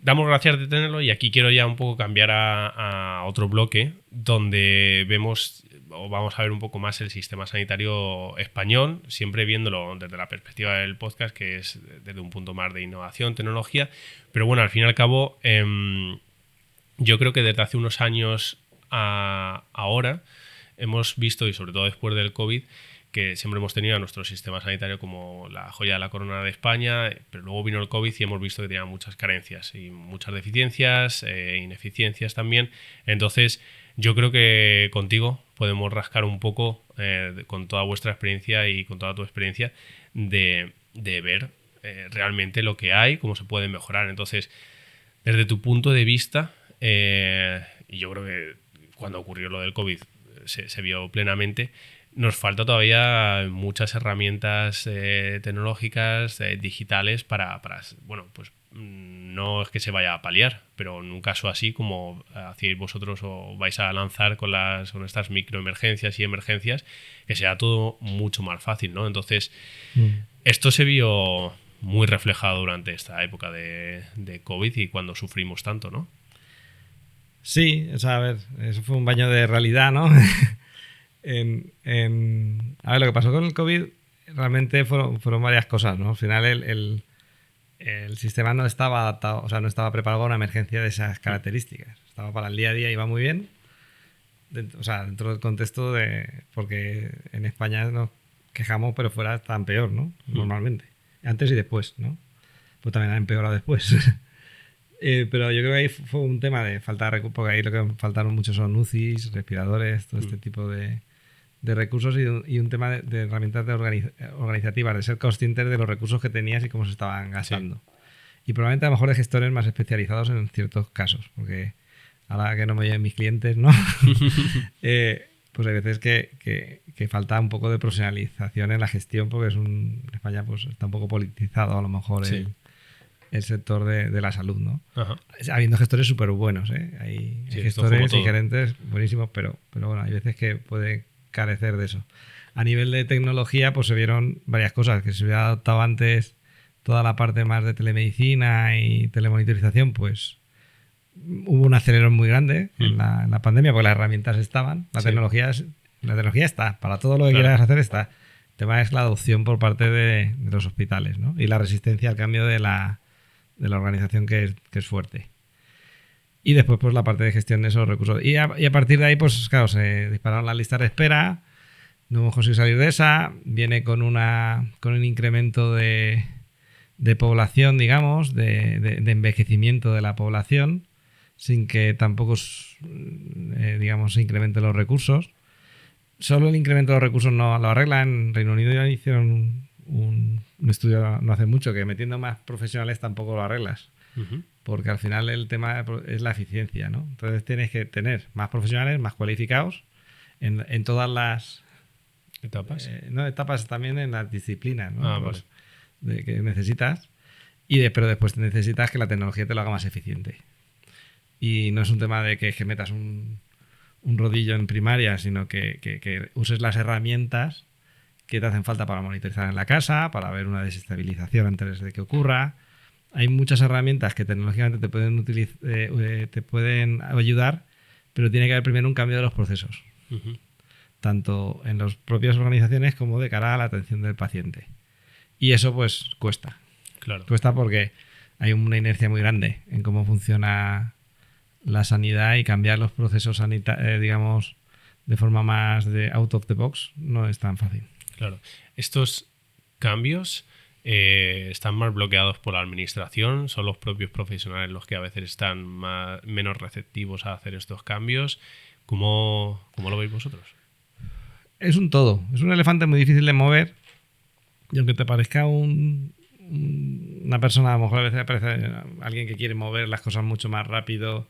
damos gracias de tenerlo y aquí quiero ya un poco cambiar a otro bloque donde vemos o vamos a ver un poco más el sistema sanitario español, siempre viéndolo desde la perspectiva del podcast, que es desde un punto más de innovación, tecnología, pero bueno, al fin y al cabo yo creo que desde hace unos años a ahora hemos visto, y sobre todo después del COVID, que siempre hemos tenido a nuestro sistema sanitario como la joya de la corona de España, pero luego vino el COVID y hemos visto que tenía muchas carencias y muchas deficiencias, ineficiencias también. Entonces, yo creo que contigo podemos rascar un poco, con toda vuestra experiencia y con toda tu experiencia, de ver realmente lo que hay, cómo se puede mejorar. Entonces, desde tu punto de vista, y yo creo que cuando ocurrió lo del COVID se vio plenamente, nos falta todavía muchas herramientas tecnológicas, digitales para, bueno, pues no es que se vaya a paliar, pero en un caso así como hacíais vosotros o vais a lanzar con estas microemergencias y emergencias, que sea todo mucho más fácil, ¿no? Entonces, esto se vio muy reflejado durante esta época de COVID y cuando sufrimos tanto, ¿no? Sí, o sea, a ver, eso fue un baño de realidad, ¿no? A ver, lo que pasó con el COVID realmente fueron varias cosas, ¿no? Al final el sistema no estaba adaptado, o sea, no estaba preparado para una emergencia de esas características. Estaba para el día a día, iba muy bien, dentro del contexto porque en España nos quejamos, pero fuera tan peor, ¿no? Normalmente. Antes y después, ¿no? Pues también ha empeorado después. Pero yo creo que ahí fue un tema de falta de recursos, porque ahí lo que faltaron mucho son UCIs, respiradores, todo este tipo de recursos y un tema de herramientas organizativas, de ser conscientes de los recursos que tenías y cómo se estaban gastando. Sí. Y probablemente a lo mejor de gestores más especializados en ciertos casos, porque ahora que no me oyen mis clientes, ¿no? Pues hay veces que falta un poco de profesionalización en la gestión, porque en España pues está un poco politizado a lo mejor el sector de la salud, ¿no? Ajá. Habiendo gestores súper buenos, ¿eh? Hay gestores y gerentes buenísimos, pero bueno, hay veces que puede carecer de eso. A nivel de tecnología, pues se vieron varias cosas, que se hubiera adoptado antes toda la parte más de telemedicina y telemonitorización, pues hubo un acelerón muy grande en la pandemia, porque las herramientas estaban, la tecnología está, para todo lo que quieras hacer está. El tema es la adopción por parte de los hospitales, ¿no? Y la resistencia al cambio de la organización que es fuerte. Y después, pues, la parte de gestión de esos recursos. Y a partir de ahí, pues, claro, se dispararon las listas de espera. No hemos conseguido salir de esa. Viene con un incremento de población, digamos, de envejecimiento de la población, sin que tampoco, digamos, se incrementen los recursos. Solo el incremento de los recursos no lo arregla. En Reino Unido ya hicieron un estudio no hace mucho que metiendo más profesionales tampoco lo arreglas. Porque al final el tema es la eficiencia, ¿no? Entonces tienes que tener más profesionales, más cualificados en todas las etapas. No, etapas también en las disciplinas, ¿no? Vale. Que necesitas. Pero después necesitas que la tecnología te lo haga más eficiente. Y no es un tema de que metas un rodillo en primaria, sino que uses las herramientas que te hacen falta para monitorizar en la casa, para ver una desestabilización antes de que ocurra. Hay muchas herramientas que tecnológicamente te pueden ayudar, pero tiene que haber primero un cambio de los procesos, tanto en las propias organizaciones como de cara a la atención del paciente. Y eso pues cuesta. Claro. Cuesta porque hay una inercia muy grande en cómo funciona la sanidad y cambiar los procesos sanitarios, digamos, de forma más de out of the box no es tan fácil. Claro. Estos cambios están más bloqueados por la administración, son los propios profesionales los que a veces están menos receptivos a hacer estos cambios. ¿Cómo lo veis vosotros? Es un todo. Es un elefante muy difícil de mover y aunque te parezca una persona, a lo mejor a veces parece alguien que quiere mover las cosas mucho más rápido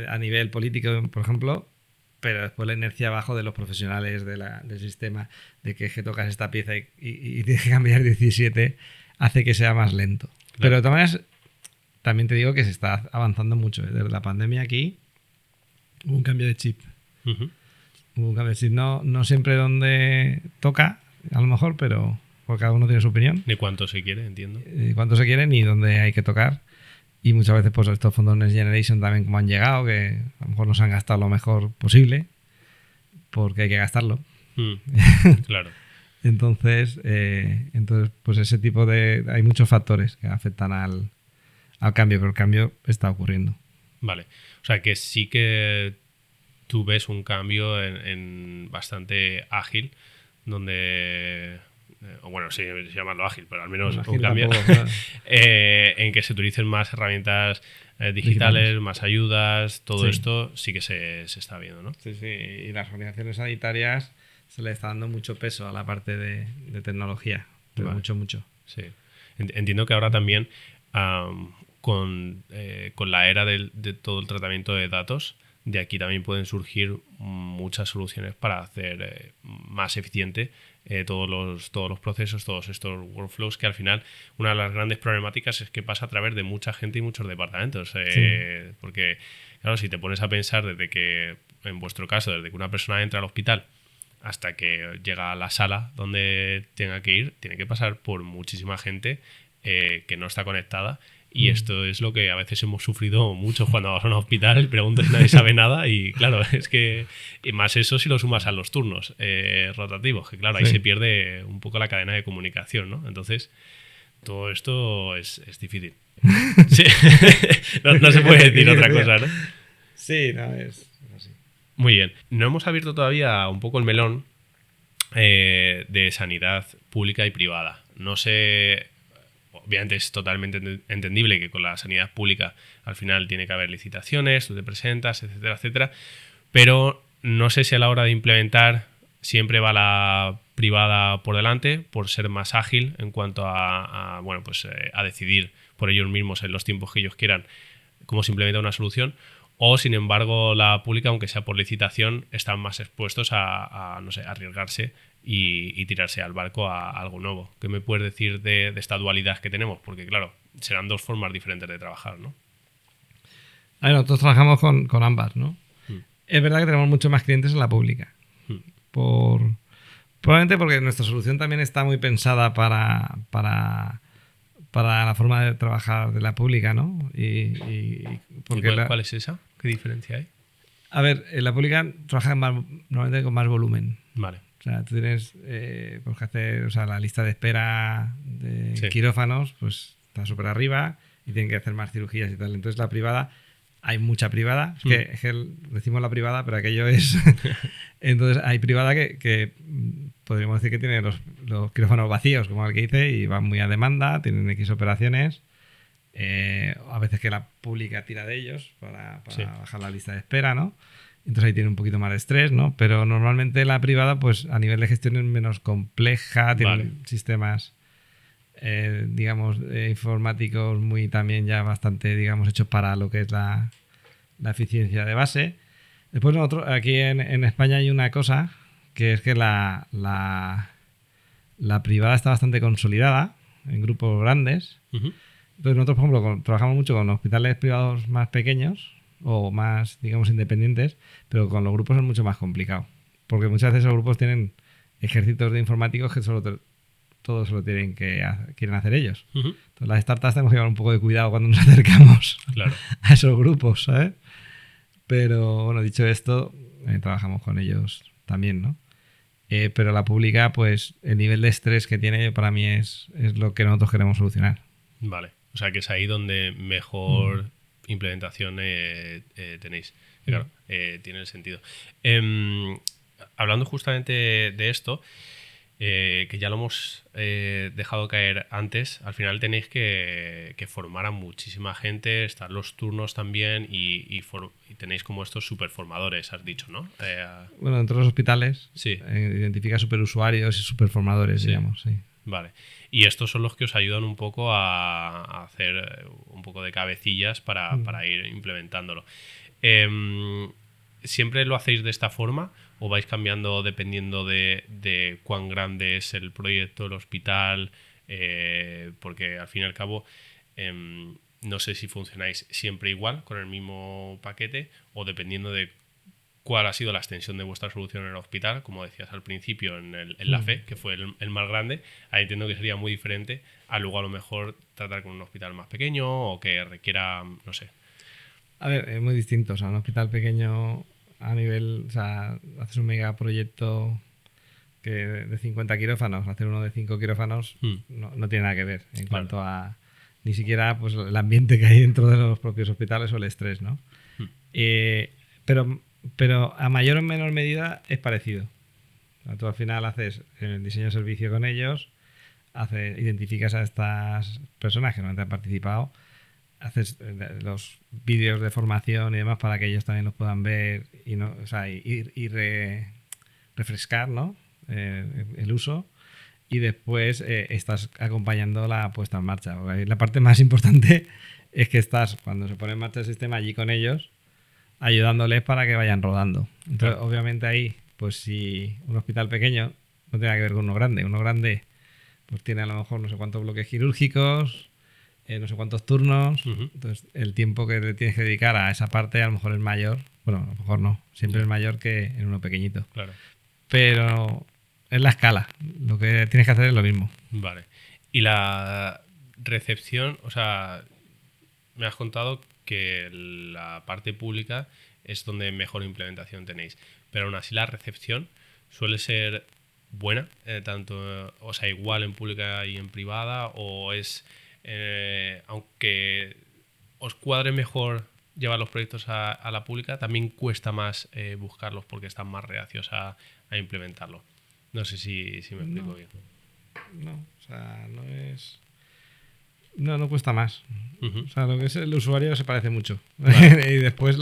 a nivel político, por ejemplo, pero después la inercia abajo de los profesionales del sistema, de que tocas esta pieza y tienes que cambiar 17, hace que sea más lento. Claro. Pero de todas maneras, también te digo que se está avanzando mucho. Desde la pandemia aquí hubo un cambio de chip. Hubo un cambio de chip. No siempre donde toca, a lo mejor, pero porque cada uno tiene su opinión. Ni cuánto se quiere, entiendo. Ni cuánto se quiere, ni dónde hay que tocar. Y muchas veces pues estos fondos Next Generation también como han llegado, que a lo mejor no se han gastado lo mejor posible, porque hay que gastarlo. Claro. Entonces, pues ese tipo de... Hay muchos factores que afectan al cambio, pero el cambio está ocurriendo. Vale. O sea que sí que tú ves un cambio en bastante ágil, donde... o bueno, sí, llamarlo ágil, pero al menos Ágil un cambio tampoco, claro. en que se utilicen más herramientas digitales, más ayudas, todo Sí. esto sí que se está viendo, ¿no? Sí, sí. Y las organizaciones sanitarias se le está dando mucho peso a la parte de tecnología. Pero Vale. mucho. Sí. Entiendo que ahora también con la era de todo el tratamiento de datos, de aquí también pueden surgir muchas soluciones para hacer más eficiente todos los procesos, todos estos workflows, que al final una de las grandes problemáticas es que pasa a través de mucha gente y muchos departamentos. Porque, claro, si te pones a pensar desde que, en vuestro caso, desde que una persona entra al hospital hasta que llega a la sala donde tenga que ir, tiene que pasar por muchísima gente que no está conectada. Y esto es lo que a veces hemos sufrido mucho cuando vas a un hospital, preguntas y nadie sabe nada. Y claro, es que y más eso si lo sumas a los turnos rotativos, que claro, ahí se pierde un poco la cadena de comunicación, ¿no? Entonces, todo esto es difícil. Sí. No se puede decir otra cosa, ¿no? Sí, no, es así. Muy bien. No hemos abierto todavía un poco el melón de sanidad pública y privada. No sé, obviamente es totalmente entendible que con la sanidad pública al final tiene que haber licitaciones, tú te presentas, etcétera, etcétera, pero no sé si a la hora de implementar siempre va la privada por delante por ser más ágil en cuanto a decidir por ellos mismos en los tiempos que ellos quieran cómo se implementa una solución. O, sin embargo, la pública, aunque sea por licitación, están más expuestos a no sé, arriesgarse y tirarse al barco a algo nuevo. ¿Qué me puedes decir de esta dualidad que tenemos? Porque, claro, serán dos formas diferentes de trabajar, ¿no? A ver, nosotros trabajamos con ambas, ¿no? Mm. Es verdad que tenemos muchos más clientes en la pública. Probablemente porque nuestra solución también está muy pensada para la forma de trabajar de la pública, ¿no? Porque ¿Cuál es esa? ¿Qué diferencia hay? A ver, en la pública trabajan normalmente con más volumen. Vale. O sea, tú tienes pues, que hacer, o sea, la lista de espera de quirófanos, pues está súper arriba y tienen que hacer más cirugías y tal. Entonces la privada, hay mucha privada. Es que decimos la privada, pero aquello es... Entonces hay privada que podríamos decir que tiene los quirófanos vacíos, como el que dice, y van muy a demanda, tienen X operaciones. A veces que la pública tira de ellos para bajar la lista de espera, ¿no? Entonces ahí tiene un poquito más de estrés, ¿no? Pero normalmente la privada, pues a nivel de gestión es menos compleja, tiene sistemas, digamos, informáticos muy también ya bastante, digamos, hechos para lo que es la eficiencia de base. Después nosotros, aquí en España hay una cosa, que es que la privada está bastante consolidada en grupos grandes. Entonces nosotros, por ejemplo, trabajamos mucho con hospitales privados más pequeños o más, digamos, independientes, pero con los grupos es mucho más complicado. Porque muchas veces esos grupos tienen ejércitos de informáticos que todos lo quieren hacer ellos. Entonces las startups tenemos que llevar un poco de cuidado cuando nos acercamos a esos grupos, ¿sabes? Pero bueno, dicho esto, trabajamos con ellos también, ¿no? Pero la pública, pues el nivel de estrés que tiene para mí es lo que nosotros queremos solucionar. Vale, o sea que es ahí donde mejor implementación tenéis. Claro, tiene sentido. Hablando justamente de esto, que ya lo hemos dejado caer antes, al final tenéis que formar a muchísima gente, están los turnos también y tenéis como estos superformadores, has dicho, ¿no? Bueno, dentro de los hospitales identifica superusuarios y superformadores, digamos, sí. Vale. Y estos son los que os ayudan un poco a hacer un poco de cabecillas para ir implementándolo. ¿Siempre lo hacéis de esta forma o vais cambiando dependiendo de cuán grande es el proyecto, el hospital? Porque al fin y al cabo no sé si funcionáis siempre igual con el mismo paquete o dependiendo de cuál ha sido la extensión de vuestra solución en el hospital, como decías al principio, en la FE, que fue el más grande. Ahí entiendo que sería muy diferente a luego a lo mejor tratar con un hospital más pequeño o que requiera, no sé. A ver, es muy distinto. O sea, un hospital pequeño a nivel, o sea, haces un megaproyecto que de 50 quirófanos, hacer uno de 5 quirófanos no tiene nada que ver en cuanto a ni siquiera pues el ambiente que hay dentro de los propios hospitales o el estrés, ¿no? Pero a mayor o menor medida es parecido. O sea, tú al final haces el diseño de servicio con ellos, identificas a estas personas que no han participado, haces los vídeos de formación y demás para que ellos también los puedan ver y no, o sea, refrescar, ¿no? El uso, y después estás acompañando la puesta en marcha. La parte más importante es que estás, cuando se pone en marcha el sistema, allí con ellos, ayudándoles para que vayan rodando. Entonces, obviamente ahí, pues si un hospital pequeño no tiene que ver con uno grande pues tiene a lo mejor no sé cuántos bloques quirúrgicos, no sé cuántos turnos. Entonces el tiempo que le tienes que dedicar a esa parte a lo mejor es mayor. Bueno, a lo mejor no, siempre es mayor que en uno pequeñito. Claro. Pero es la escala. Lo que tienes que hacer es lo mismo. Vale. Y la recepción, o sea, me has contado que la parte pública es donde mejor implementación tenéis, pero aún así la recepción suele ser buena, tanto, o sea, igual en pública y en privada, o es, aunque os cuadre mejor llevar los proyectos a la pública, también cuesta más buscarlos porque están más reacios a implementarlo. No sé si me explico bien. No, o sea, no es... No cuesta más. O sea, lo que es el usuario se parece mucho. Vale. Y después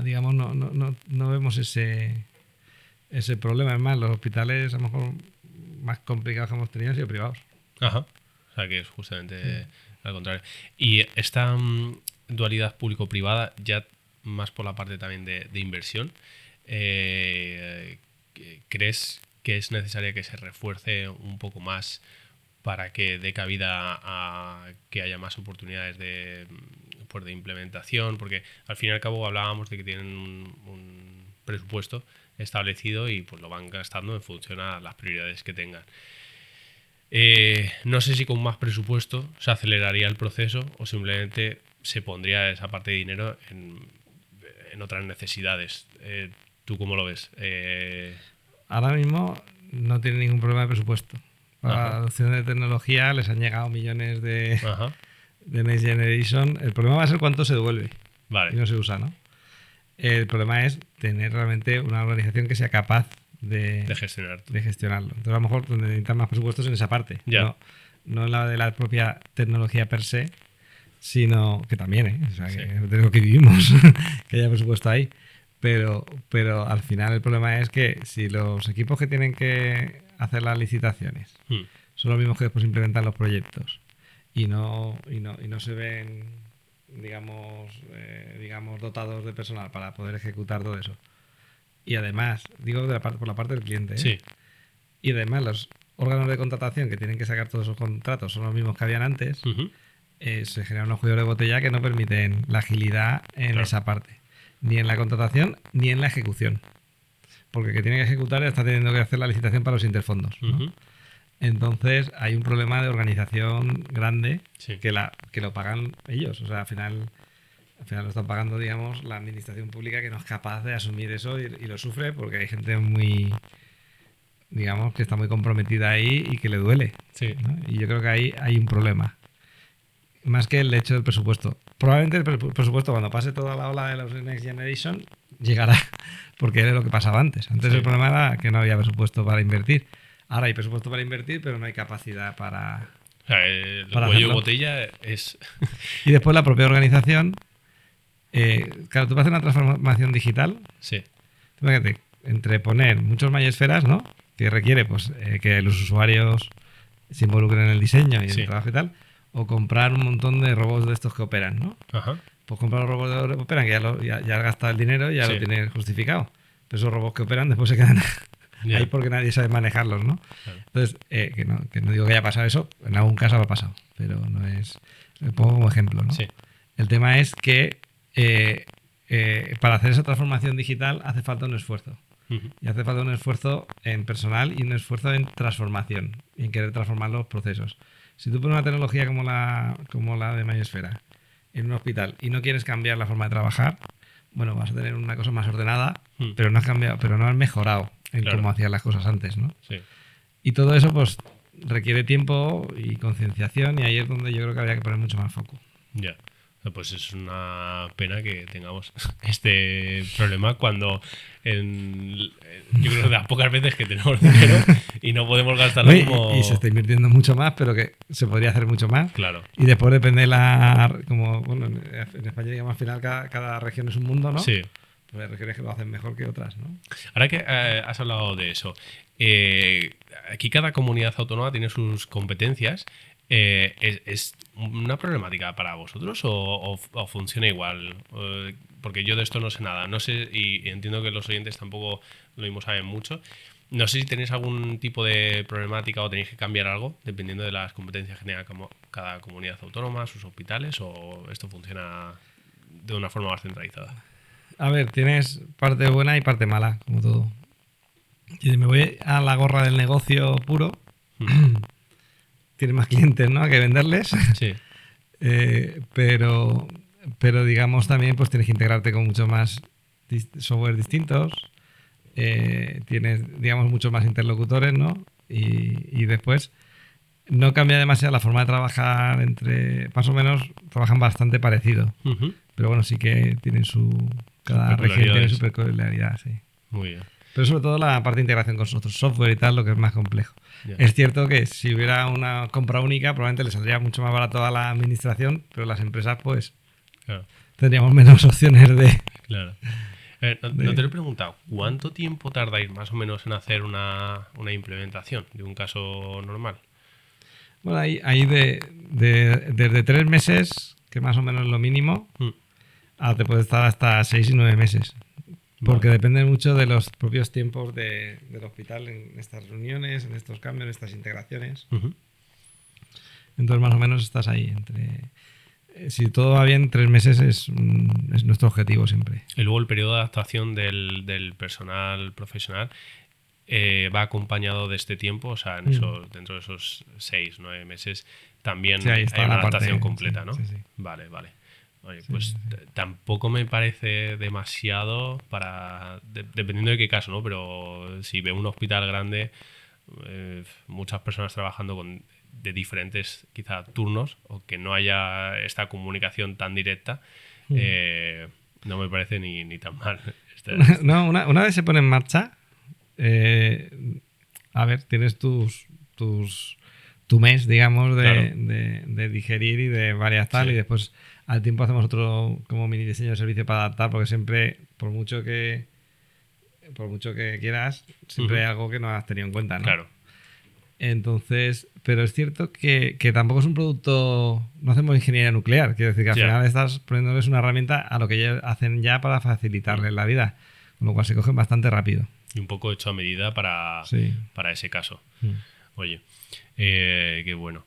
digamos, no vemos ese problema. Es más, los hospitales a lo mejor más complicados que hemos tenido han sido privados. Ajá. O sea, que es justamente al contrario. Y esta dualidad público-privada, ya más por la parte también de inversión, ¿crees que es necesaria que se refuerce un poco más para que dé cabida a que haya más oportunidades de implementación? Porque al fin y al cabo hablábamos de que tienen un presupuesto establecido y pues lo van gastando en función a las prioridades que tengan. No sé si con más presupuesto se aceleraría el proceso o simplemente se pondría esa parte de dinero en otras necesidades. ¿Tú cómo lo ves? Ahora mismo no tiene ningún problema de presupuesto. Para la adopción de tecnología les han llegado millones de Next Generation. El problema va a ser cuánto se devuelve y no se usa, ¿no? El problema es tener realmente una organización que sea capaz de gestionarlo. Entonces, a lo mejor donde necesitan más presupuestos en esa parte. No en la de la propia tecnología per se, sino que también, o sea, que de lo que vivimos, que haya presupuesto ahí. Pero al final el problema es que si los equipos que tienen que hacer las licitaciones son los mismos que después implementan los proyectos y no se ven, digamos, dotados de personal para poder ejecutar todo eso. Y además, digo por la parte del cliente, y además los órganos de contratación que tienen que sacar todos esos contratos son los mismos que habían antes, se generan unos cuellos de botella que no permiten la agilidad en esa parte. Ni en la contratación ni en la ejecución. Porque el que tiene que ejecutar está teniendo que hacer la licitación para los interfondos, ¿no? Entonces hay un problema de organización grande que lo pagan ellos. O sea, al final lo están pagando, digamos, la administración pública, que no es capaz de asumir eso y lo sufre porque hay gente muy, digamos, que está muy comprometida ahí y que le duele, ¿no? Y yo creo que ahí hay un problema. Más que el hecho del presupuesto. Probablemente el presupuesto, cuando pase toda la ola de los Next Generation, llegará, porque era lo que pasaba antes. Antes el problema era que no había presupuesto para invertir. Ahora hay presupuesto para invertir, pero no hay capacidad para... O sea, el cuello de botella es... Y después la propia organización... claro, tú vas a hacer una transformación digital. Fíjate, entre poner muchos esferas, ¿no? Que requiere pues que los usuarios se involucren en el diseño y en el trabajo y tal... O comprar un montón de robots de estos que operan, ¿no? Pues comprar los robots que operan, que ya has gastado el dinero y ya lo tienes justificado. Pero esos robots que operan después se quedan ahí porque nadie sabe manejarlos, ¿no? Entonces, que no digo que haya pasado eso, en algún caso ha pasado, pero no es... Lo pongo como ejemplo, ¿no? El tema es que para hacer esa transformación digital hace falta un esfuerzo. Y hace falta un esfuerzo en personal y un esfuerzo en transformación y en querer transformar los procesos. Si tú pones una tecnología como la de Mayosfera en un hospital y no quieres cambiar la forma de trabajar, bueno, vas a tener una cosa más ordenada, pero no has cambiado, pero no has mejorado en cómo hacías las cosas antes, ¿no? Sí. Y todo eso, pues, requiere tiempo y concienciación, y ahí es donde yo creo que habría que poner mucho más foco. Ya. Pues es una pena que tengamos este problema cuando yo creo que de las pocas veces que tenemos dinero y no podemos gastarlo como... Y se está invirtiendo mucho más, pero que se podría hacer mucho más. Claro. Y después depende bueno, en España, digamos, al final cada región es un mundo, ¿no? Sí. Pues hay regiones que lo hacen mejor que otras, ¿no? Ahora que has hablado de eso, aquí cada comunidad autónoma tiene sus competencias. ¿Es una problemática para vosotros o funciona igual? Porque yo de esto no sé nada. No sé, y entiendo que los oyentes tampoco lo mismo saben mucho. No sé si tenéis algún tipo de problemática o tenéis que cambiar algo dependiendo de las competencias que tenga cada comunidad autónoma, sus hospitales, o esto funciona de una forma más centralizada. A ver, tienes parte buena y parte mala, como todo. Si me voy a la gorra del negocio puro, tienes más clientes, ¿no? A que venderles. Sí. Pero digamos también pues tienes que integrarte con mucho más software distintos. Tienes, digamos, muchos más interlocutores, ¿no? Y después no cambia demasiado la forma de trabajar más o menos trabajan bastante parecido. Pero bueno, sí que tienen cada región tiene su peculiaridad, sí. Muy bien. Pero sobre todo la parte de integración con otros software y tal, lo que es más complejo. Yeah. Es cierto que si hubiera una compra única, probablemente le saldría mucho más barato a la administración, pero las empresas, pues, claro, tendríamos menos opciones de... Claro. No te lo he preguntado, ¿cuánto tiempo tardáis más o menos en hacer una implementación de un caso normal? Bueno, ahí desde 3 meses, que más o menos es lo mínimo, te puede estar hasta 6 y 9 meses. Porque depende mucho de los propios tiempos del hospital en estas reuniones, en estos cambios, en estas integraciones. Entonces, más o menos estás ahí. Si todo va bien, 3 meses es nuestro objetivo siempre. Y luego el periodo de adaptación del personal profesional va acompañado de este tiempo, o sea, dentro de esos 6, 9 meses también hay una adaptación completa, ¿no? Sí. Vale. Oye, pues tampoco me parece demasiado dependiendo de qué caso, ¿no? Pero si veo un hospital grande, muchas personas trabajando de diferentes quizá turnos o que no haya esta comunicación tan directa, no me parece ni tan mal. No, una vez se pone en marcha, a ver, tienes tu mes, digamos, de digerir y de varias tal, y después al tiempo hacemos otro como mini diseño de servicio para adaptar, porque siempre, por mucho que quieras, siempre hay algo que no has tenido en cuenta, ¿no? Claro. Entonces, pero es cierto que tampoco es un producto, no hacemos ingeniería nuclear, quiero decir que al final estás poniéndoles una herramienta a lo que ellos hacen ya para facilitarles la vida, con lo cual se cogen bastante rápido. Y un poco hecho a medida para ese caso. Oye, qué bueno.